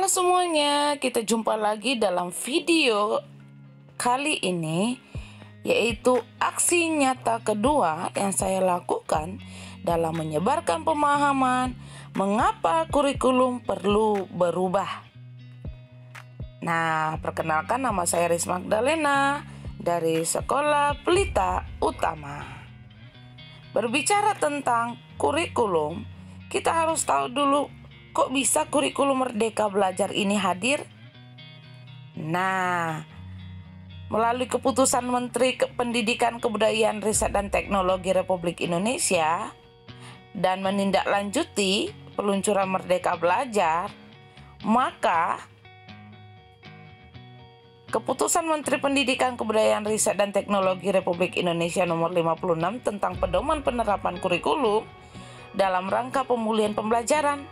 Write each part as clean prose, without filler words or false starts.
Halo semuanya, kita jumpa lagi dalam video kali ini, yaitu aksi nyata kedua yang saya lakukan dalam menyebarkan pemahaman mengapa kurikulum perlu berubah. Nah, perkenalkan, nama saya Risma Magdalena dari Sekolah Pelita Utama. Berbicara tentang kurikulum, kita harus tahu dulu, kok bisa kurikulum Merdeka Belajar ini hadir? Nah, melalui keputusan Menteri Pendidikan, Kebudayaan, Riset, dan Teknologi Republik Indonesia dan menindaklanjuti peluncuran Merdeka Belajar, maka Keputusan Menteri Pendidikan, Kebudayaan, Riset, dan Teknologi Republik Indonesia Nomor 56 tentang pedoman penerapan kurikulum dalam rangka pemulihan pembelajaran,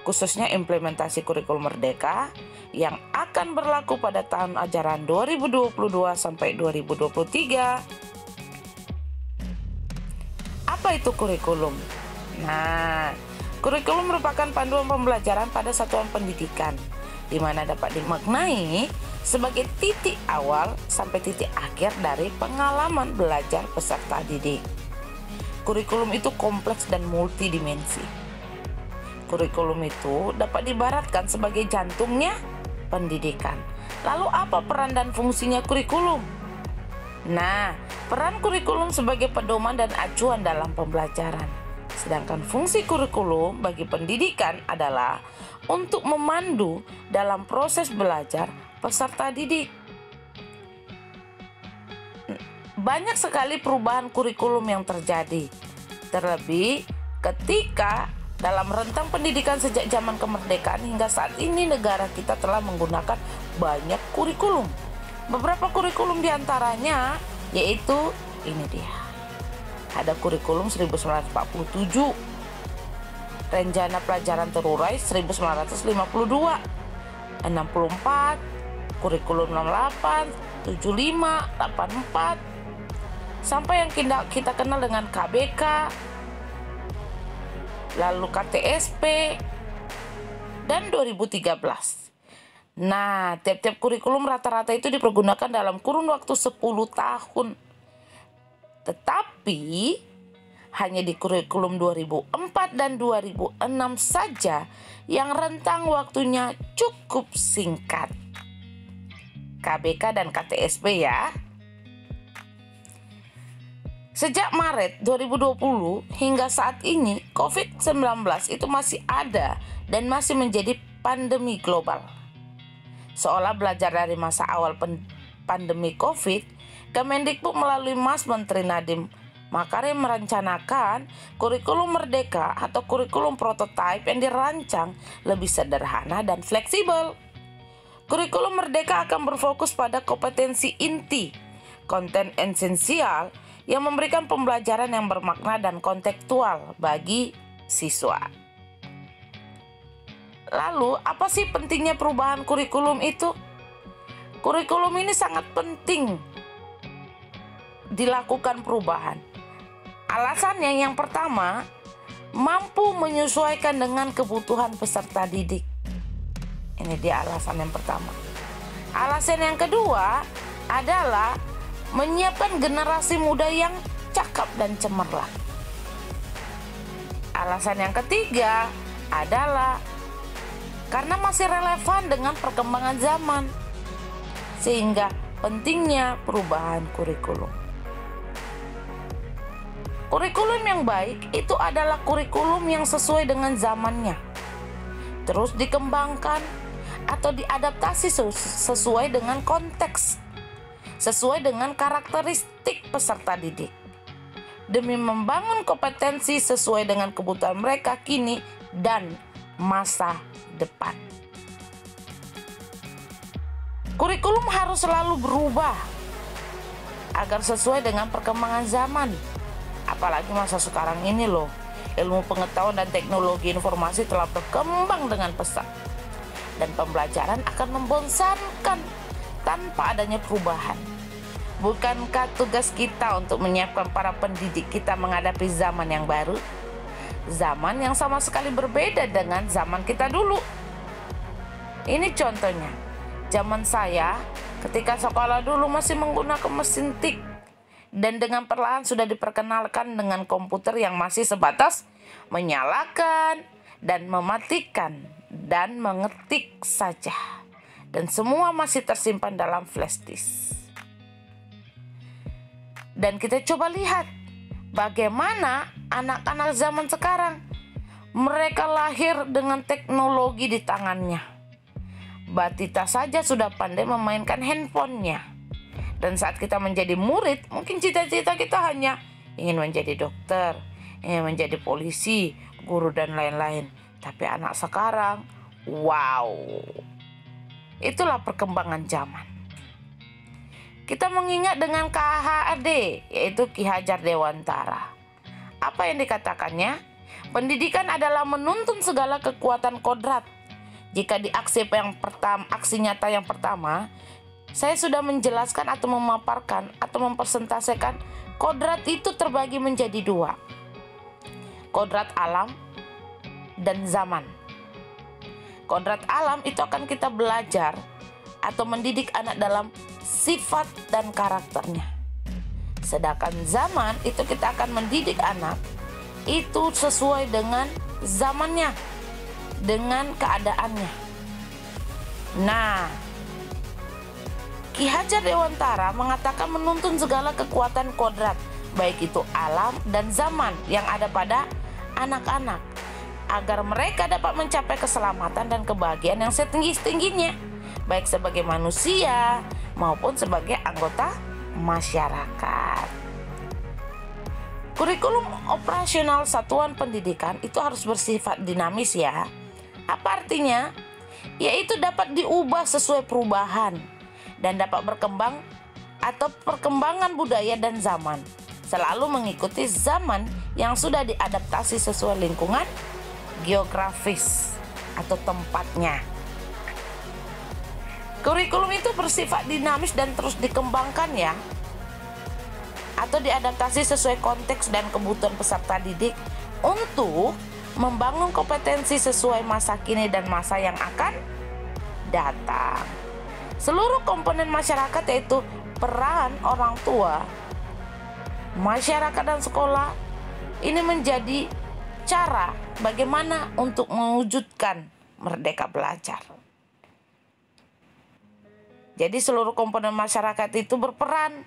khususnya implementasi kurikulum Merdeka yang akan berlaku pada tahun ajaran 2022 sampai 2023. Apa itu kurikulum? Nah, kurikulum merupakan panduan pembelajaran pada satuan pendidikan, di mana dapat dimaknai sebagai titik awal sampai titik akhir dari pengalaman belajar peserta didik. Kurikulum itu kompleks dan multidimensi. Kurikulum itu dapat diibaratkan sebagai jantungnya pendidikan. Lalu apa peran dan fungsinya kurikulum? Nah, peran kurikulum sebagai pedoman dan acuan dalam pembelajaran. Sedangkan fungsi kurikulum bagi pendidikan adalah untuk memandu dalam proses belajar peserta didik. Banyak sekali perubahan kurikulum yang terjadi, terlebih ketika dalam rentang pendidikan sejak zaman kemerdekaan hingga saat ini negara kita telah menggunakan banyak kurikulum. Beberapa kurikulum diantaranya yaitu ini dia. Ada kurikulum 1947, Rencana Pelajaran Terurai 1952, 64, kurikulum 68, 75, 84, sampai yang kita kenal dengan KBK, lalu KTSP, dan 2013. Nah, tiap-tiap kurikulum rata-rata itu dipergunakan dalam kurun waktu 10 tahun. Tetapi hanya di kurikulum 2004 dan 2006 saja yang rentang waktunya cukup singkat. KBK dan KTSP ya. Sejak Maret 2020 hingga saat ini, COVID-19 itu masih ada dan masih menjadi pandemi global. Seolah belajar dari masa awal pandemi COVID, Kemendikbud melalui Mas Menteri Nadiem Makarim merencanakan kurikulum Merdeka atau kurikulum prototipe yang dirancang lebih sederhana dan fleksibel. Kurikulum Merdeka akan berfokus pada kompetensi inti, konten esensial, yang memberikan pembelajaran yang bermakna dan kontekstual bagi siswa. Lalu, apa sih pentingnya perubahan kurikulum itu? Kurikulum ini sangat penting dilakukan perubahan. Alasannya yang pertama, mampu menyesuaikan dengan kebutuhan peserta didik. Ini dia alasan yang pertama. Alasan yang kedua adalah menyiapkan generasi muda yang cakap dan cemerlang. Alasan yang ketiga adalah karena masih relevan dengan perkembangan zaman, sehingga pentingnya perubahan kurikulum. Kurikulum yang baik itu adalah kurikulum yang sesuai dengan zamannya, terus dikembangkan atau diadaptasi sesuai dengan konteks, sesuai dengan karakteristik peserta didik, demi membangun kompetensi sesuai dengan kebutuhan mereka kini dan masa depan. Kurikulum harus selalu berubah agar sesuai dengan perkembangan zaman. Apalagi masa sekarang ini loh, ilmu pengetahuan dan teknologi informasi telah berkembang dengan pesat, dan pembelajaran akan membosankan tanpa adanya perubahan. Bukankah tugas kita untuk menyiapkan para pendidik kita menghadapi zaman yang baru? Zaman yang sama sekali berbeda dengan zaman kita dulu. Ini contohnya, zaman saya ketika sekolah dulu masih menggunakan mesin tik, dan dengan perlahan sudah diperkenalkan dengan komputer yang masih sebatas menyalakan dan mematikan dan mengetik saja, dan semua masih tersimpan dalam flash disk. Dan kita coba lihat bagaimana anak-anak zaman sekarang. Mereka lahir dengan teknologi di tangannya. Batita saja sudah pandai memainkan handphonenya. Dan saat kita menjadi murid, mungkin cita-cita kita hanya ingin menjadi dokter, ingin menjadi polisi, guru, dan lain-lain. Tapi anak sekarang, wow, itulah perkembangan zaman. Kita mengingat dengan KHD, yaitu Ki Hajar Dewantara. Apa yang dikatakannya? Pendidikan adalah menuntun segala kekuatan kodrat. Jika di aksi nyata yang pertama, saya sudah menjelaskan atau memaparkan atau mempresentasikan kodrat itu terbagi menjadi dua. Kodrat alam dan zaman. Kodrat alam itu akan kita belajar atau mendidik anak dalam sifat dan karakternya. Sedangkan zaman itu kita akan mendidik anak itu sesuai dengan zamannya, dengan keadaannya. Nah, Ki Hajar Dewantara mengatakan menuntun segala kekuatan kodrat, baik itu alam dan zaman yang ada pada anak-anak, agar mereka dapat mencapai keselamatan dan kebahagiaan yang setinggi-tingginya, baik sebagai manusia maupun sebagai anggota masyarakat. Kurikulum operasional satuan pendidikan itu harus bersifat dinamis ya. Apa artinya? Yaitu dapat diubah sesuai perubahan dan dapat berkembang atau perkembangan budaya dan zaman, selalu mengikuti zaman yang sudah diadaptasi sesuai lingkungan geografis atau tempatnya. Kurikulum itu bersifat dinamis dan terus dikembangkan ya, atau diadaptasi sesuai konteks dan kebutuhan peserta didik untuk membangun kompetensi sesuai masa kini dan masa yang akan datang. Seluruh komponen masyarakat, yaitu peran orang tua, masyarakat, dan sekolah, ini menjadi cara bagaimana untuk mewujudkan merdeka belajar. Jadi seluruh komponen masyarakat itu berperan.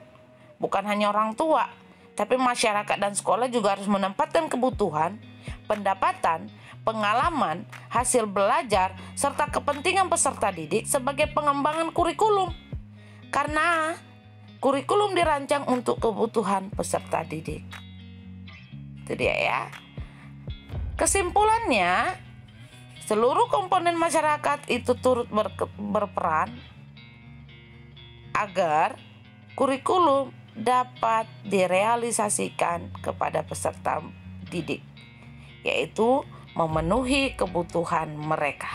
Bukan hanya orang tua, tapi masyarakat dan sekolah juga harus menempatkan kebutuhan, pendapatan, pengalaman, hasil belajar, serta kepentingan peserta didik sebagai pengembangan kurikulum. Karena kurikulum dirancang untuk kebutuhan peserta didik. Itu dia ya. Kesimpulannya, seluruh komponen masyarakat itu turut berperan agar kurikulum dapat direalisasikan kepada peserta didik, yaitu memenuhi kebutuhan mereka.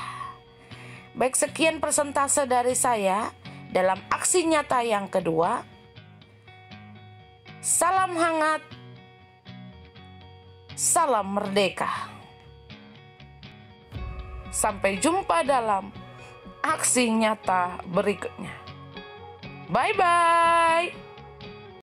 Baik, sekian persentase dari saya dalam aksi nyata yang kedua. Salam hangat, salam merdeka. Sampai jumpa dalam aksi nyata berikutnya. Bye-bye.